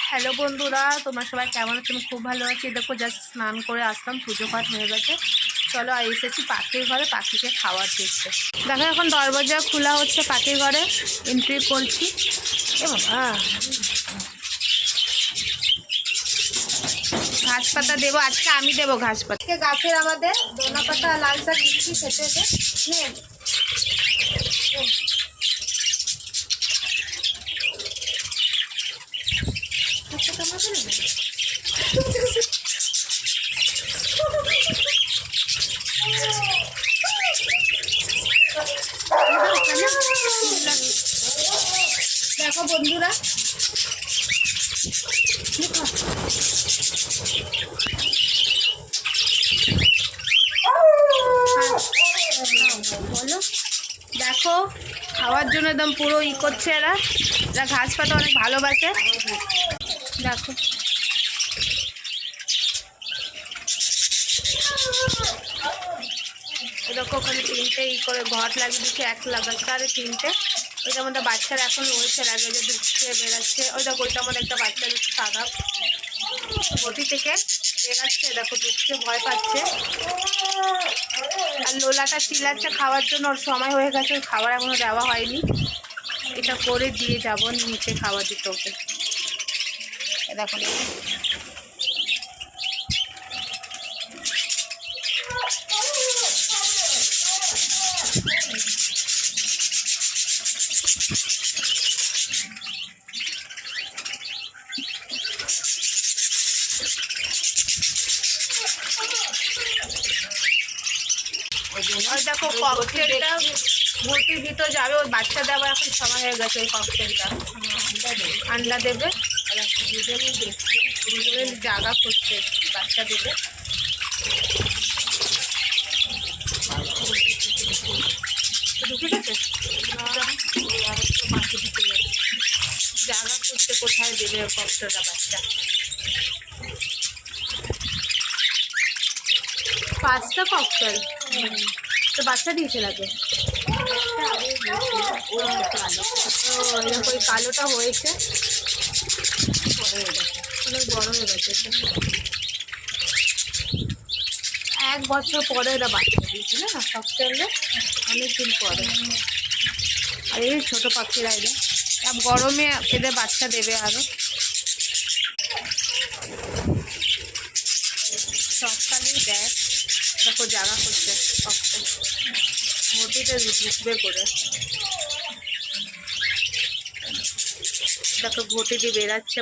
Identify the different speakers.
Speaker 1: Hello বন্ধুরা, তোমরা সবাই কেমন আছো? আমি খুব ভালো আছি। দেখো জাস্ট স্নান করে আসলাম, পুজো পাঠ হয়ে গেছে। চলো এসেছি পাখির ঘরে, পাখিকে খাওয়ার দিচ্ছে। দেখো এখন দরজা খোলা হচ্ছে, পাখির ঘরে এন্ট্রি করছি। এবং ঘাস পাতা দেবো আজকে, আমি দেবো ঘাস পাতা। গাছের আমাদের ধনা পাতা লাল শাক দিচ্ছি খেতে। দেখো বন্ধুরা, বলো, দেখো খাওয়ার জন্য একদম পুরো করছে। এরা ঘাস পাতা অনেক ভালোবাসে। দেখো এরকম ওখানে তিনটে করে ঘট লাগিয়ে দিচ্ছে, এক লাগাচ্ছে আর তিনটে। ওইটার মধ্যে বাচ্চারা এখন রয়েছে, আগে যে ঢুকছে বেরাচ্ছে। ওইটা ওইটার মধ্যে একটা বাচ্চা দিচ্ছে সাদা, গতি থেকে বেরাচ্ছে। দেখো ঢুকছে, ভয় পাচ্ছে। আর লোলাটা চিল্লাচ্ছে খাওয়ার জন্য, ওর সময় হয়ে গেছে, খাবার এখনো দেওয়া হয়নি। এটা করে দিয়ে যাবো নিচে খাবার দিতে ওকে। দেখো দেখো ককটেলটা ভর্তির ভিতর যাবে, ওই বাচ্চা দেওয়ার এখন সময় হয়ে গেছে। ওই ককটেলটা আন্ডা দেবে, দুজনে জায়গা করছে, বাচ্চা দেবে। ঢুকে গেছে জায়গা করছে, কোথায় দেবে ককটেলটা বাচ্চা। 5টা ককটেল তো বাচ্চা দিয়েছে লাগে। ওই কালোটা হয়েছে, অনেক বড় হয়ে গেছে। 1 বছর পরে এরা বাচ্চা দিয়েছে না ককটেলে, অনেকদিন পরে। আর এই ছোটো পাখিরা এরা গরমে এদের বাচ্চা দেবে আরও। সকালেই দেয়। দেখো জায়গা করছে ককটেল, ঘটিতে ঢুকবে করে। দেখো ঘটি দিয়ে বেরাচ্ছে।